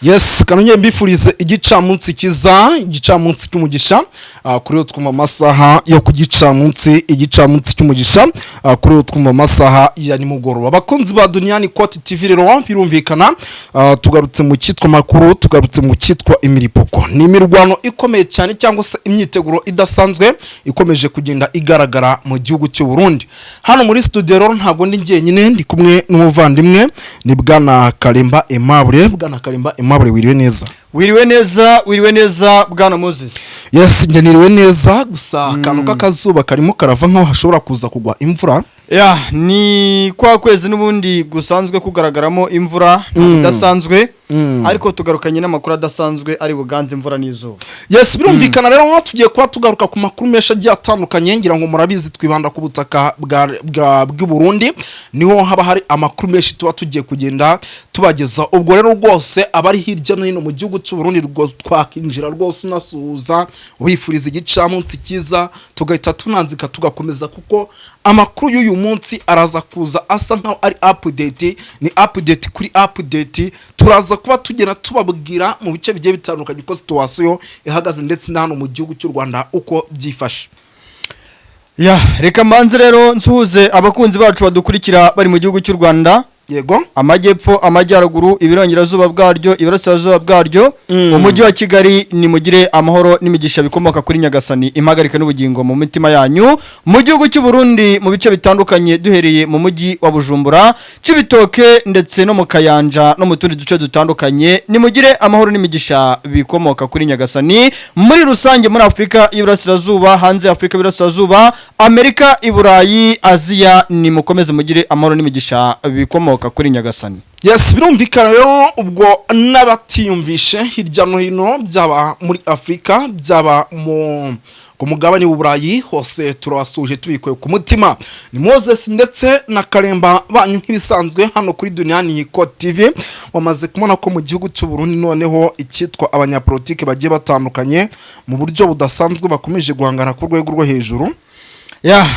Yes, kanonye mbifurize igicamunsi kiza, igicamunsi cy'umugisha, kuri twumva amasaha yo kugicamunsi, igicamunsi cy'umugisha, kuri twumva amasaha ya nimugoroba. Abakunzi ba Duniani Cote TV rero birumvikana, tugarutse mu cyitwa makuru, tugarutse mu cyitwa imiripoko. Ni imirwano ikomeye cyane cyangwa se imyiteguro idasanzwe ikomeje kugenda igaragara mu gihugu cy'u Burundi. Hano muri studio rero ntago ndi njyenyine, ndi kumwe n'umuvandimwe ni Bwana Kalemba Aimable. Bwana Kalemba Aimable, wiriwe neza Bwana Moses. Yes, ngeniriwe neza, gusa kano kakazuba karimo karava nkaho hashobora kuza kugwa imvura. Ni kwa kwezi n'ubundi gusanzwe kugaragaramo imvura idasanzwe, ariko tugarukanye n'amakuru adasanzwe ari buganze imvura n'izuba. Yes, birumvikana rero tugiye kuba tugaruka ku makuru mesha agiye atandukanye, ngira ngo murabizi twibanda ku butaka bw'u Burundi, niho haba hari amakuru meshi tuba tugiye kugenda tubageza. Ubwo rero rwose abari hirya no hino mu gihugu cy'u Burundi twakinjira rwose unasuhuza wifuriza igicamunsi kiza, tugahita tunanzika tugakomeza, kuko amakuru y'uyu munsi araza kuza asa nkaho ari update, ni update kuri update. Turaza kuba tugera tubabwira mu bice bigiye bitandukanye ko situation ihagaze ndetse n'hano mu gihugu cy'u Rwanda uko byifashe. Reka mbanze rero nsuhuze abakunzi bacu badukurikira bari mu gihugu cy'u Rwanda. Yego, amajyepfo, amajyaruguru, ibirongerazuba bwaryo, iburasirazuba bwaryo, umujyi wa Kigali, ni mugire amahoro n'imigisha bikomoka kuri Nyagasani, impagarika n'ubugingo mu mitima yanyu. Mu gihugu cy'u Burundi mu bice bitandukanye, duhereye mu mujyi wa Bujumbura, Cibitoke ndetse no mu Kayanja no mu tundi duce dutandukanye, ni mugire amahoro n'imigisha bikomoka kuri Nyagasani. Muri rusange muri Afrika y'Iburasirazuba, hanze ya Afrika y'Iburasirazuba, Amerika, Iburayi, Aziya, ni mukomeze mugire amahoro n'imigisha bikomoka kuri Nyagasani. Yes, birumvikana rero ubwo n'abatiyumvishe hirya no hino, byaba muri Afrika, byaba ku mugabane w'Uburayi, hose turabasuje tubikoye ku mutima. Ni Moses ndetse na Kalemba banyu nk'ibisanzwe hano kuri Duniani Cote TV. Wamaze kubona ko mu gihugu cy'u Burundi noneho icyitwa abanyapolitike bagiye batandukanye mu buryo budasanzwe bakomeje guhangana ku rwego rwo hejuru.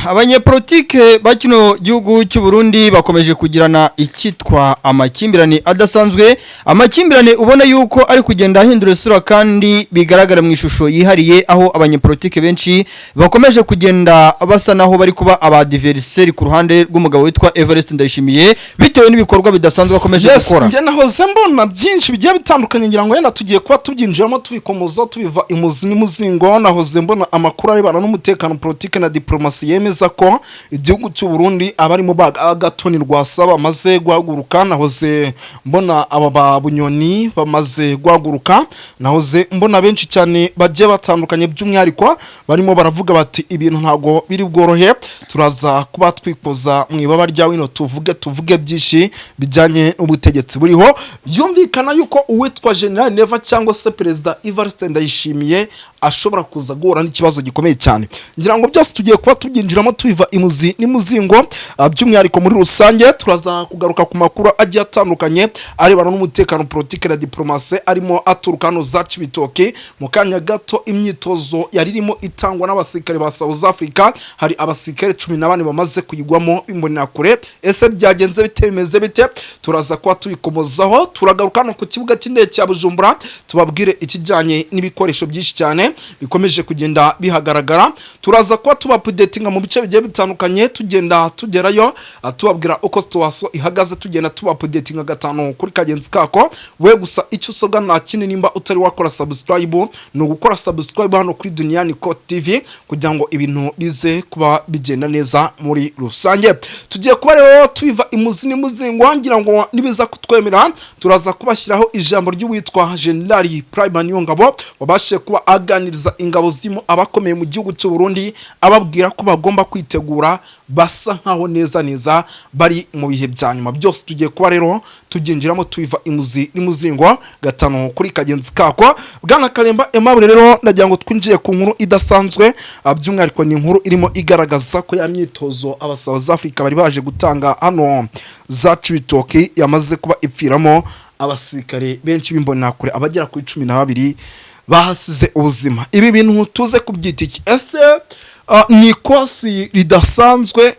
Abanyepolitike bakino gihugu cy'u Burundi bakomeje kugirana icyitwa amakimbirane adasanzwe, amakimbirane ubona yuko ari kugenda ahindura isura kandi bigaragara mu ishusho yihariye, aho abanyepolitike benshi bakomeje kugenda basa naho bari kuba abadiverseri ku ruhande rw'umugabo witwa Evariste Ndayishimiye, bitewe n'ibikorwa bidasanzwe akomeje gukora. Yes, nahoze mbona byinshi bigiye bitandukanye, ngira ngo yenda tugiye kuba tubyinjiramo tubikomoza tubiva imuzi n'umuzingo. Nahoze mbona amakuru arebana n'umutekano, politike na diplomasi yemeza ko igihugu cy'u Burundi abarimo bagatonirwa saba maze guhaguruka. Nahoze mbona aba babunyoni bamaze guhaguruka, nahoze mbona benshi cyane bagiye batandukanye, by'umwihariko barimo baravuga bati ibintu ntago biri bworohe, turaza kuba twikoza mu ibaba ryawe no tuvuge byinshi bijyanye n'ubutegetsi buriho. Byumvikana yuko uwitwa General Neva cyangwa se Perezida Evariste Ndayishimiye ashobora kuza guhura n'ikibazo gikomeye cyane. Ngira ngo byose tugiye kuba tubyinjiramo tubiva imuzi n'imuzingo, by'umwihariko muri rusange turaza kugaruka ku makuru agiye atandukanye arebana n'umutekano, politike na diplomasi arimo aturuka hano za Cibitoke. Mu kanya gato imyitozo yaririmo itangwa n'abasirikare ba South Africa, hari abasirikare 14 bamaze kuyigwamo bimbonera kure. Ese byagenze bite, bimeze bite? Turaza kuba tubikomozaho. Turagaruka no ku kibuga cy'indege cya Bujumbura tubabwire ikijyanye n'ibikoresho byinshi cyane bikomeje kugenda bihagaragara. Turaza kuba tubapdatinga mu bice bigiye bitandukanye, tugenda tugerayo tubabwira uko situation ihagaze, tugenda tubapdatinga gatano kuri kagenzi kako. We gusa icyo usabwa nta kindi, nimba utari wakora subscribe, no gukora subscribe hano kuri Duniani Cote TV kugira ngo ibintu bize kuba bigenda neza muri rusange. Tugiye kuba rero tubiva imuzi n'imuzingo, ngira ngo nibiza kutwemera turaza kubashyiraho ijambo ry'uwitwa General Prime Niyongabo wabashe kuba aganiriza ingabo zimo abakomeye mu gihugu cy'u Burundi, ababwira ko bagomba kwitegura, basa nkaho neza bari mu bihe bya nyuma. Byose tugiye kuba rero tuginjiramo tubiva imuzi n'imuzingo gatano kuri kagenzi kako. Bwana Kalemba Aimable rero ndagira ngo twinjiye ku nkuru idasanzwe, by'umwihariko ni inkuru irimo igaragaza ko ya myitozo aba South Africa bari baje gutanga hano za Cibitoke yamaze kuba ipfiramo abasirikare benshi bimbonera kure, abagera kuri 12 bahasize ubuzima. Ibi bintu tuze kubyita iki? Ese ni kosi ridasanzwe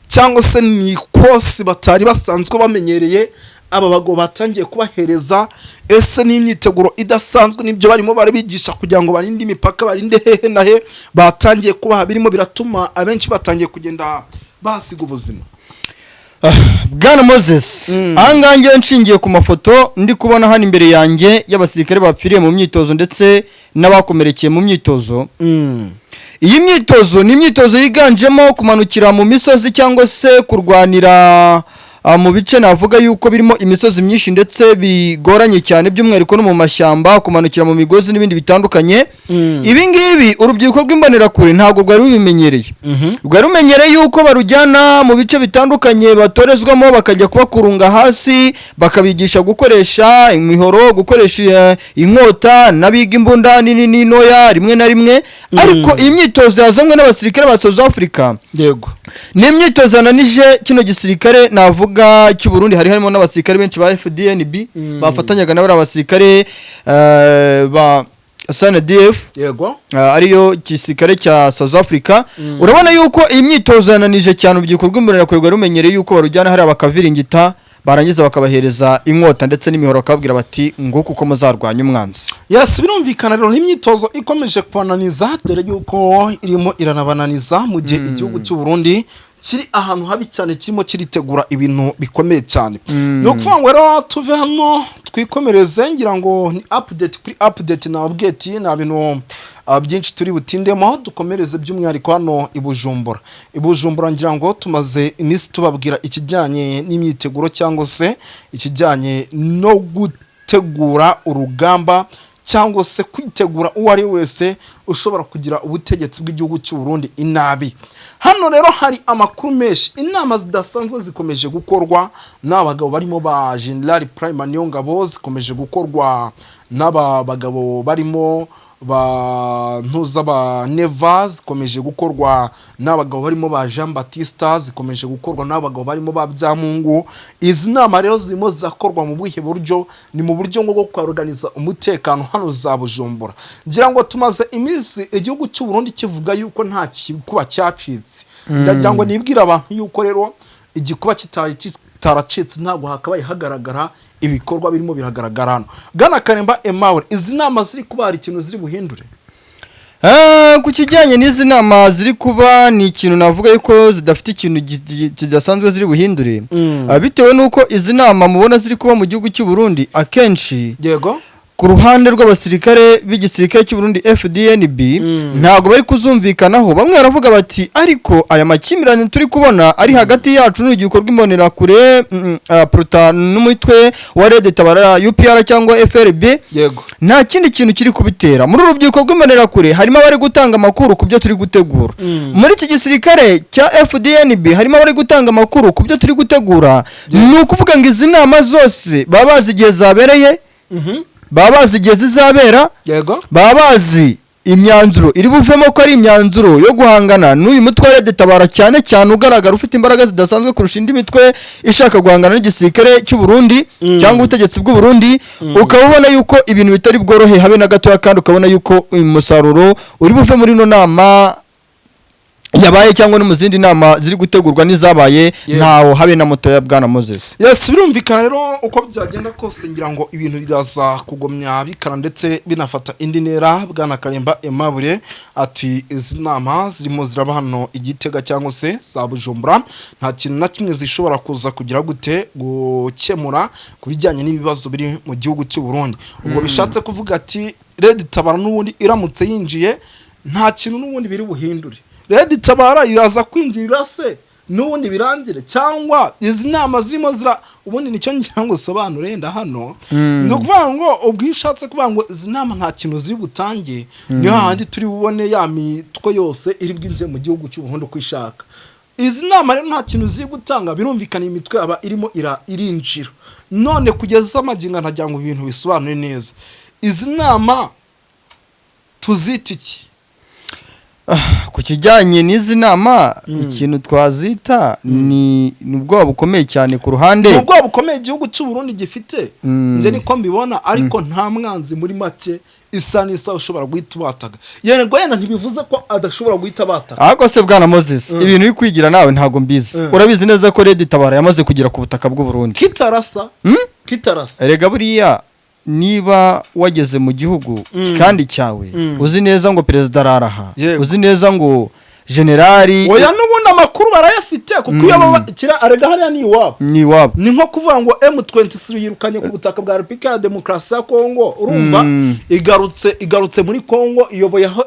cyangwa se ni kosi batari basanzwe bamenyereye aba bagabo batangiye kubahereza, ese n'imyiteguro idasanzwe n'ibyo barimo barabigisha kugira ngo barinde imipaka, barinde hehe na he batangiye kubaha, birimo biratuma abenshi batangiye kugenda basiga ubuzima. Bwana Moses, ahangaha ngewe nshingiye ku mafoto ndi kubona hano imbere yanjye y'abasirikare bapfiriye mu myitozo ndetse n'abakomerekeye mu myitozo. Iyi myitozo ni imyitozo yiganjemo kumanukira mu misozi cyangwa se kurwanira mu bice navuga yuko birimo imisozi myinshi ndetse bigoranye cyane, by'umwihariko no mu mashyamba, kumanukira mu migozi n'ibindi bitandukanye. Ibi ngibi urubyiruko rw'imbonerakure ntabwo rwari rubimenyereye. Rwari rumenyereye yuko barujyana mu bice bitandukanye batorezwamo, bakajya kubakurunga hasi, bakabigisha gukoresha imihoro, gukoresha inkota, n'abiga imbunda nini n'intoya rimwe na rimwe. Ariko iyi myitozo yazanwe n'abasirikare ba South Africa, yego, ni imyitozo yananije kino gisirikare navuga cy'u Burundi. Harimo n'abasirikare benshi ba FDNB bafatanyaga n'abari abasirikare ba SANDF, yego, ariyo gisirikare cya South Africa. Urabona yuko iyi myitozo yananije cyane urubyiruko rw'imbonerakure rwari rumenyereye yuko barujyana hari abakaviringita, barangiza bakabahereza inkota ndetse n'imihoro, bakababwira bati ngo kuko muzarwanya umwanzi. Yes, birumvikana rero n'imyitozo ikomeje kubananiza, dore yuko irimo iranabananiza mu gihe igihugu cy'u Burundi kiri ahantu habi cyane, kirimo kiritegura ibintu bikomeye cyane. No kuvuga ngo rero tuve hano twikomereze, ngira ngo ni update kuri update na update na bintu byinshi turi butindemo. Dukomereze by'umwihariko hano i Bujumbura, ngira ngo tumaze iminsi tubabwira ikijyanye n'imyiteguro cyangwa se ikijyanye no gutegura urugamba cyangwa se kwitegura uwo ari wese ushobora kugira ubutegetsi bw'igihugu cy'u Burundi inabi. Hano rero hari amakuru menshi, inama zidasanzwe zikomeje gukorwa n'abagabo barimo ba General Prime Niyongabo, zikomeje gukorwa n'aba bagabo barimo ba ntuza ba Neva, zikomeje gukorwa n'abagabo barimo ba Jean Baptiste, zikomeje gukorwa n'abagabo barimo ba Byamungu. Izi nama rero zirimo zakorwa mu buhe buryo? Ni mu buryo bwo kuorganiza umutekano hano za Bujumbura. Ngira ngo tumaze iminsi igihugu cy'u Burundi kivuga yuko nta kuba cyacitse. Ndagira ngo nibwira abantu yuko rero igikuba kitaracitse ntabwo hakabaye hagaragara ibikorwa birimo biragaragara hano. Bwana Karemba Emmanuel, izi nama ziri kuba hari ikintu ziri buhindure? Ku kijyanye n'izi nama ziri kuba, ni ikintu navuga yuko zidafite ikintu kidasanzwe ziri buhindure, bitewe nuko izi nama mubona ziri kuba mu gihugu cy'u Burundi akenshi, yego, ku ruhande rw'abasirikare b'igisirikare cy'u Burundi FDNB ntago bari kuzumvikanaho. Bamwe baravuga bati ariko aya makimirane turi kubona ari hagati yacu n'urubyiruko rw'imbonerakure Prota n'umutwe wa Red Tabara UPR cyangwa FRB, yego, nta kindi kintu kiri kubitera. Muri urubyiruko rw'imbonerakure harimo abari gutanga amakuru ku byo turi gutegura. Muri iki gisirikare cya FDNB harimo abari gutanga amakuru ku byo turi gutegura. Ni ukuvuga ngo izi nama zose baba bazi igihe zabereye, baba bazi igihe zizabera, yego, baba bazi imyanzuro iri buvemo ko ari imyanzuro yo guhangana n'uyu mutwe wa Red Tabara, cyane cyane ugaragara ufite imbaraga zidasanzwe kurusha indi mitwe ishaka guhangana n'igisirikare cy'u Burundi cyangwa ubutegetsi bw'u Burundi. Ukaba ubona yuko ibintu bitari bworohe habe na gatoya, kandi ukabona yuko umusaruro uri buve muri no nama yabaye cyangwa no mu zindi nama ziri gutegurwa n'izabaye ntawo habe na moto ya Bwana Moses. Yes, birumvikana rero uko byagenda kose, ngira ngo ibintu biraza kugomya bikana ndetse binafata indi ntera. Bwana Karemba Emmanuel ati izi nama zirimo ziraba hano Igitega cyangwa se za Bujumbura, nta kintu na kimwe zishobora kuza kugira gute gukemura kubijyanye n'ibibazo biri mu gihugu cy'u Burundi. Ubwo bishatse kuvuga ati Red Tabara n'ubundi iramutse yinjiye nta kintu n'ubundi biri buhindure. Red Tabara iraza kwinjirira se n'ubundi birangire, cyangwa izi nama zirimo zira ubundi nicyo ngira ngo sobanure nda hano. Ndikuvuga ngo ubwishatse kuvuga ngo izi nama nta kintu ziri butange, niyo handi turi bubone ya mitwe yose iri bwinje mu gihugu cy'u Burundi kwishaka. Izi nama rero nta kintu ziri gutanga, birumvikana imitwe aba irimo irinjira. None kugeza amaginga ntajya ngo ibintu bisobanure neza, izi nama tuzitiki ku kijyanye n'izi nama, ikintu twazita ni ubwoba bukomeye cyane ku ruhande, ubwoba bukomeye igihugu cy'u Burundi gifite. Nje niko mbibona, ariko nta mwanzi muri make isa n'isa ushobora guhita ubataga yego yenda ntibivuze ko adashobora guhita abataga. ariko se bwana Moses ibintu uri kwigira nawe ntago mbizi urabizi neza ko Red Tabara yamaze kugera ku butaka bw'u Burundi kitarasa erega buriya niba wageze mu gihugu kandi cyawe uzi neza ngo perezida araraha uzi neza ngo generali oya n'ubundi amakuru barayafite kuko iyo babakira arega hariya ni iwabo ni nko kuvuga ngo M23 yirukanye ku butaka bwa Repubulika ya Demokarasi ya Kongo urumva igarutse muri Kongo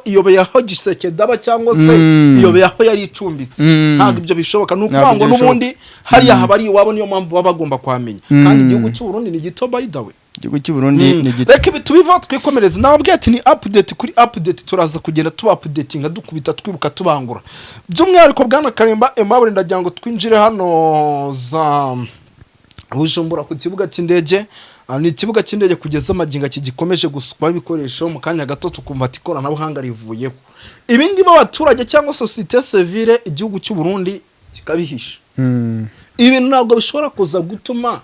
iyoboyeho Gisekedi cyangwa se iyoboyeho yari icumbitse ntabwo ibyo bishoboka ni ukuvuga ngo n'ubundi hariya haba ari iwabo niyo mpamvu baba bagomba kwamenya kandi igihugu cy'u Burundi ni gito by the way igihugu cy'u Burundi ni gito reka tubiva twikomereza nababwiye ati ni update kuri update turaza kugenda tuba updatinga dukubita twibuka tubangura by'umwihariko bwana Karemba Aimable ndagira ngo twinjire hano za Bujumbura ku kibuga cy'indege ni ikibuga cy'indege kugeza amaginga kigikomeje gusukwa ibikoresho mu kanya gato tukumva ati ikoranabuhanga rivuyeho ibindi abaturage cyangwa societe civile igihugu cy'u Burundi kikabihisha ibintu ntabwo bishobora kuza gutuma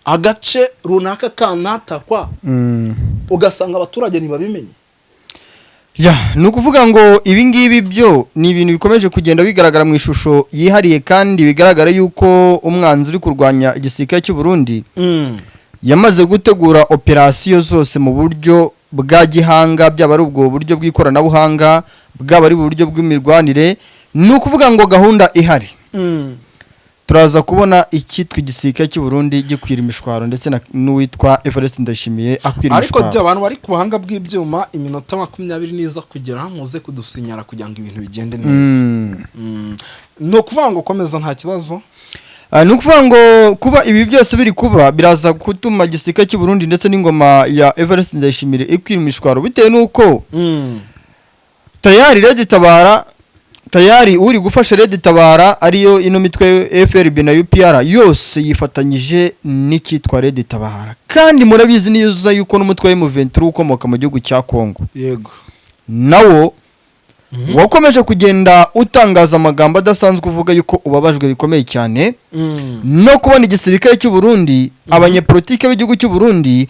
agace runaka kanatakwa ugasanga abaturage ntibabimenye ni ukuvuga ngo ibingibi byo ni ibintu bikomeje kugenda bigaragara mu ishusho yihariye kandi bigaragara yuko umwanzi uri kurwanya igisirikare cy'u Burundi yamaze gutegura operasiyo zose mu buryo bwa gihanga byaba ari ubwo buryo bw'ikoranabuhanga bwaba ari uburyo bw'imirwanire ni ukuvuga ngo gahunda ihari turaza kubona icyitwa igisirikare cy'u Burundi gikwira imishwaro ndetse n'uwitwa Evariste Ndayishimiye akwira imishwaro ariko abantu bari ku buhanga bw'ibyuma iminota 20 niza kugera muze kudusinyara kugira ngo ibintu bigende neza no kuvuga ngo komeza nta kibazo ni ukuvuga ngo kuba ibi byose biri kuba biraza gutuma igisirikare cy'u Burundi ndetse n'ingoma ya Evariste Ndayishimiye ikwira imishwaro bitewe n'uko tayari Red Tabara tayari uri gufasha Red Tabara ariyo ino mitwe FRB na UPR yose yifatanyije n'icyitwa Red Tabara kandi murabizi niyuza yuko n'umutwe wa M23 ukomoka mu gihugu cya Kongo yego nawo wakomeje kugenda utangaza amagambo adasanzwe uvuga yuko ubabajwe bikomeye cyane no kubona igisirikare cy'u Burundi abanyepolitike b'igihugu cy'u Burundi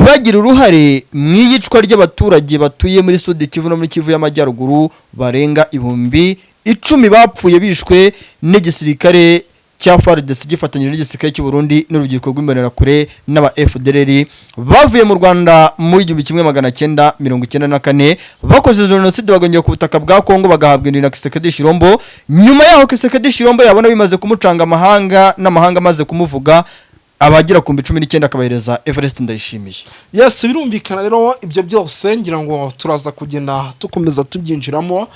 bagira uruhare mu iyicwa ry'abaturage batuye muri Sud Kivu no muri Kivu y'Amajyaruguru barenga 10,000 bapfuye bishwe n'igisirikare cya FARDC gifatanyije n'igisirikare cy'u Burundi n'urubyiruko rw'imbonerakure n'aba FDLR bavuye mu Rwanda mu 1994 bakoze genocide bagongeye ku butaka bwa Kongo bagahabwa indina Kisekedi Shirombo nyuma yaho Kisekedi Shirombo yabona bimaze kumucanga amahanga n'amahanga maze kumuvuga abagira ku 19 akabahereza Evariste Ndayishimiye. Yes birumvikana rero ibyo byose ngira ngo turaza kugenda tukomeza tubyinjiramo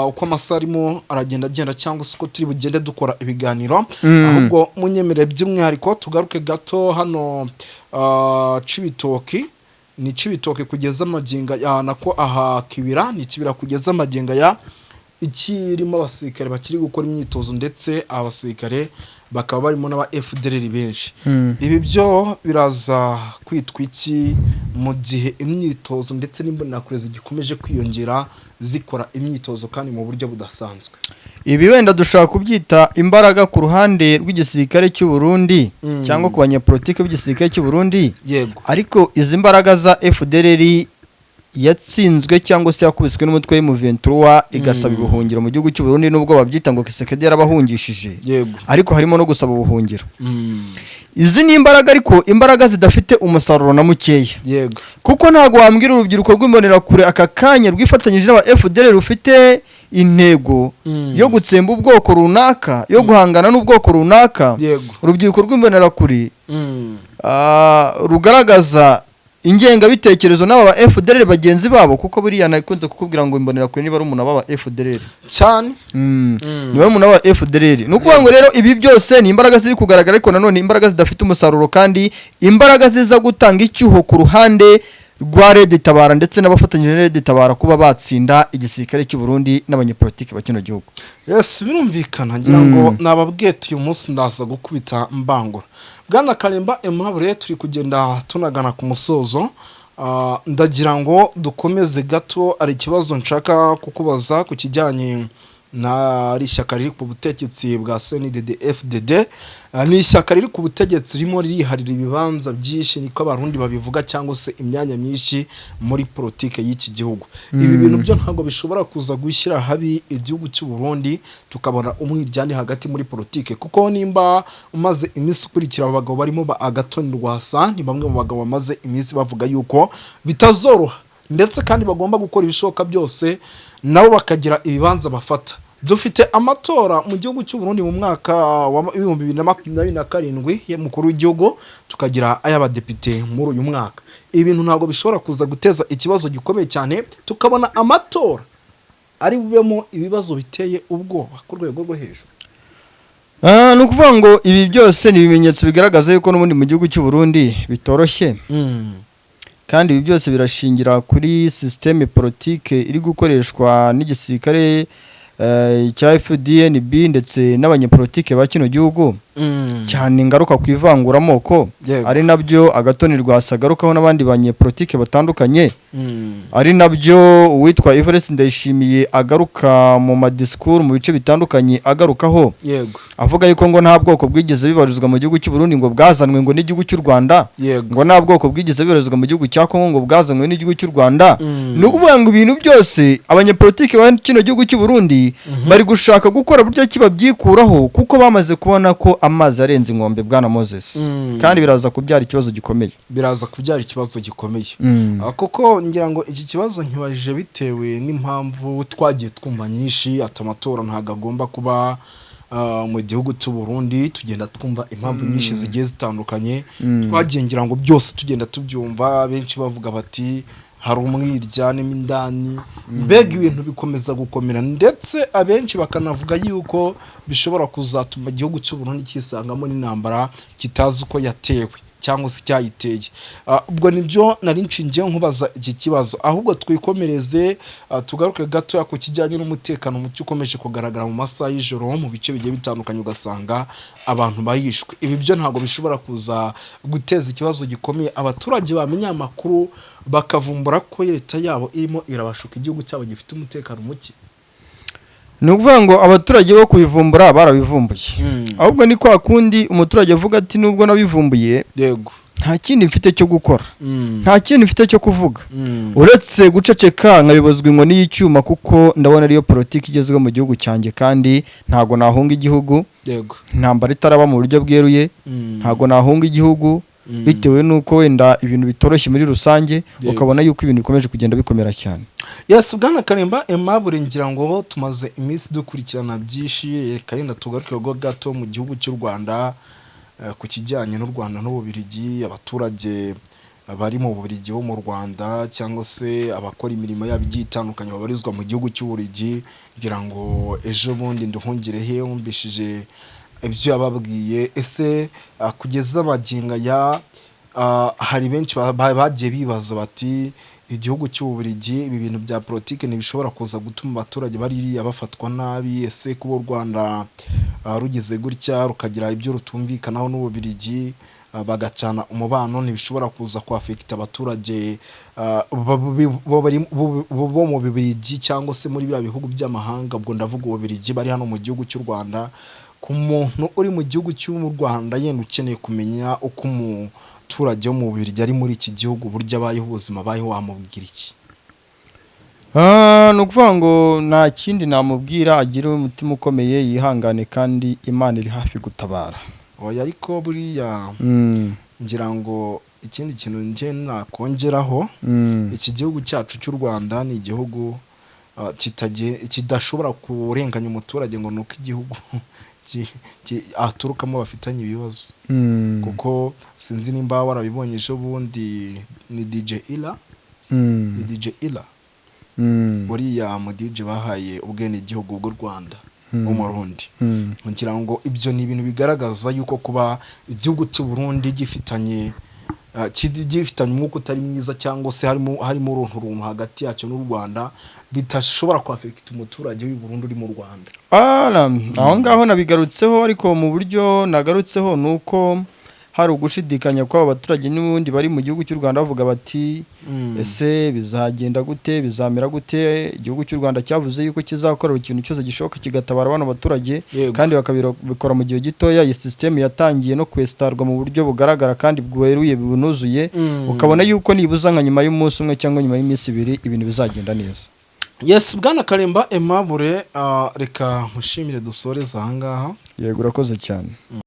uko amasarimo aragenda cyangwa se uko turi bugende dukora ibiganiro ahubwo munyemere by'umwihariko tugaruke gato hano Cibitoki ni Cibitoki kugeza amaginga ya nako aha Kibira ni Kibira kugeza amaginga ya ikirimo abasirikare bakiri gukora imyitozo ndetse abasirikare bakaba barimo n'aba FDLR benshi ibi byo biraza kwitwa iki mu gihe imyitozo ndetse n'imbonakure zigikomeje kwiyongera zikora imyitozo kandi mu buryo budasanzwe ibi wenda dushaka kubyita imbaraga ku ruhande rw'igisirikare cy'u Burundi cyangwa ku banyepolitike b'igisirikare cy'u Burundi yego ariko izi mbaraga za FDLR yatsinzwe cyangwa se yakubiswe n'umutwe w'M23 igasaba ubuhungiro mu gihugu cy'u Burundi nubwo babyita ngo Kisekedi yarabahungishije ariko harimo no gusaba ubuhungiro izi ni imbaraga ariko imbaraga zidafite umusaruro na mukeya yego kuko ntago wambwira urubyiruko rw'imbonerakure aka kanya rwifatanyije n'aba FDLR rufite intego yo gutsemba ubwoko runaka yo guhangana n'ubwoko runaka urubyiruko rw'imbonerakure rugaragaza ingenga bitekerezo n'aba FDLR bagenzi babo kuko buriya nakunze kukubwira ngo imbonerakure niba ari umuntu baba FDLR cyane niba umuntu baba FDLR nuko ngo rero ibi byose ni imbaraga ziri kugaragara ariko nanone imbaraga zidafite umusaruro kandi imbaraga ziza gutanga icyuho ku ruhande rwa Red Tabara ndetse n'abafatanyije Red Tabara kuba batsinda igisirikare cy'u Burundi n'abanyepolitike bakino gihugu. Yes birumvikana ngira ngo nababwete uyu munsi ndaza gukubita mbangura Bwana Karemba Aimable turi kugenda tunagana ku musozo ndagira ngo dukomeze gato ari kibazo nshaka kukubaza ku kijyanye ari ishyaka riri ku butegetsi bwa CNDD FDD, ni ishyaka riri ku butegetsi ririmo ririharira ibibanza byinshi, niko abarundi babivuga, cyangwa se imyanya myinshi muri politike y'iki gihugu. Ibi bintu byo ntabwo bishobora kuza gushyira habi igihugu cy'u Burundi, tukabona umwiryane hagati muri politike, kuko nimba umaze iminsi ukurikira abagabo barimo Agathon Rwasa, ni bamwe mu bagabo bamaze iminsi bavuga yuko bitazoroha, ndetse kandi bagomba gukora ibishoboka byose nabo bakagira ibibanza bafata. Dufite amatora mu gihugu cy'u Burundi mu mwaka wa 2027 y'umukuru w'igihugu, tukagira ay'abadepite muri uyu mwaka. Ibintu ntabwo bishobora kuza guteza ikibazo gikomeye cyane, tukabona amatora ari bubemo ibibazo biteye ubwoba ku rwego rwo hejuru. Ni ukuvuga ngo ibi byose ni ibimenyetso bigaragaza yuko n'ubundi mu gihugu cy'u Burundi bitoroshye, kandi ibi byose birashingira kuri systeme politique iri gukoreshwa n'igisirikare cya FDNB ndetse n'abanyepolitike ba kino gihugu, cyane ingaruka ku ivanguramoko, ari nabyo Agathon Rwasa agarukaho n'abandi banyepolitike batandukanye, ari nabyo uwitwa Evariste Ndayishimiye agaruka mu madisikuru mu bice bitandukanye agarukaho, avuga yuko ngo nta bwoko bwigeze bibarizwa mu gihugu cy'u Burundi ngo bwazanwe ngo n'igihugu cy'u Rwanda, ngo nta bwoko bwigeze bibarizwa mu gihugu cya Kongo ngo bwazanwe n'igihugu cy'u Rwanda. Ni ukuvuga ngo ibintu byose abanyepolitike ba kino gihugu cy'u Burundi bari gushaka gukora buryo kiba byikuraho, kuko bamaze kubona ko amazi arenze inkombe bwana Moses, kandi biraza kubyara ikibazo gikomeye, kuko ngira ngo iki kibazo nkibajije bitewe n'impamvu twagiye twumva nyinshi, atamatora ntago agomba kuba mu gihugu cy'u Burundi, tugenda twumva impamvu nyinshi zigiye zitandukanye, twagiye ngira ngo byose tugenda tubyumva, benshi bavuga bati hari umwiryane mindani, mbega ibintu bikomeza gukomera, ndetse abenshi bakanavuga yuko bishobora kuzatuma igihugu cy'u Burundi kisangamo n'intambara kitazi uko yatewe cyangwa se cyayiteye. Ubwo nibyo nari nshingiye nkubaza iki kibazo, ahubwo twikomereze tugaruke gato ku kijyanye n'umutekano mucyo ukomeje kugaragara mu masaha y'ijoro mu bice bigiye bitandukanye, ugasanga abantu bayishwe. Ibi byo ntabwo bishobora kuza guteza ikibazo gikomeye, abaturage bamenya amakuru bakavumbura ko leta yabo irimo irabashuka igihugu cyabo gifite umutekano muke. Ni ukuvuga ngo abaturage bo kubivumbura barabivumbuye, ahubwo ni kwa kundi umuturage avuga ati nubwo nabivumbuye nta kindi mfite cyo gukora, nta kindi mfite cyo kuvuga uretse guceceka nkabibozwa inkoni y'icyuma, kuko ndabona ariyo politiki igezweho mu gihugu cyanjye, kandi ntago nahunga igihugu, intambara itaraba mu buryo bweruye, ntago nahunga igihugu bitewe nuko wenda ibintu bitoroshye muri rusange, ukabona yuko ibintu bikomeje kugenda bikomera cyane. Yes, bwana Karemba Aimable, ngira ngo tumaze iminsi dukurikirana byinshi, kandi tugaruke go gato mu gihugu cy'u Rwanda ku kijyanye n'u Rwanda n'Ububiligi, abaturage bari mu Bubiligi bo mu Rwanda cyangwa se abakora imirimo yabo igiye itandukanye babarizwa mu gihugu cy'Ububiligi, ngira ngo ejo bundi nduhungire he umbishije ibyo yababwiye. Ese kugeza maginga ya hari benshi bagiye bibaza bati igihugu cy'Ububiligi ibi bintu bya politike ntibishobora kuza gutuma abaturage baririya bafatwa nabi. Ese kuba u Rwanda rugeze gutya rukagira ibyo rutumvikanaho n'Ububiligi bagacana umubano ntibishobora kuza kwafekita abaturage bo mu Bubiligi cyangwa se muri bya bihugu by'amahanga, ubwo ndavuga Ububiligi bari hano mu gihugu cy'u Rwanda. Ku muntu uri mu gihugu cy'u Rwanda yenda ukeneye kumenya uko umuturage wo mu Bubiligi ari muri iki gihugu burya abayeho ubuzima bayeho, wamubwira iki? Ni ukuvuga ngo nta kindi namubwira, agire umutima ukomeye, yihangane, kandi Imana iri hafi gutabara. Oya, ariko buriya ngira ngo ikindi kintu nje nakongeraho, iki gihugu cyacu cy'u Rwanda ni igihugu kidashobora kurenganya umuturage ngo nuko igihugu aturukamo bafitanye ibibazo, kuko sinzi nimba warabibonye ejo bundi ni DJ Ila buriya mu DJ bahaye ubwene igihugu bw'u Rwanda umurundi. Ngira ngo ibyo ni ibintu bigaragaza yuko kuba igihugu cy'u Burundi gifitanye umwuka utari mwiza, cyangwa se harimo uruntu hagati yacyo n'u Rwanda bitashobora kwafekita umuturage w'i Burundi uri mu Rwanda. Aho ngaho nabigarutseho, ariko mu buryo nagarutseho nuko hari ugushidikanya kw'abo baturage n'ubundi bari mu gihugu cy'u Rwanda bavuga bati ese bizagenda gute bizamera gute. Igihugu cy'u Rwanda cyavuze yuko kizakorera ikintu cyose gishoboka kigatabara bano baturage kandi bakabikora mu gihe gitoya. Iyi system yatangiye no kwestarwa mu buryo bugaragara kandi bweruye bunuzuye, ukabona yuko nibuza nka nyuma y'umunsi umwe cyangwa nyuma y'iminsi ibiri ibintu bizagenda neza. Yes, Bwana Karemba Aimable, reka mushimire dusoreza aha ngaha. Yego urakoze cyane.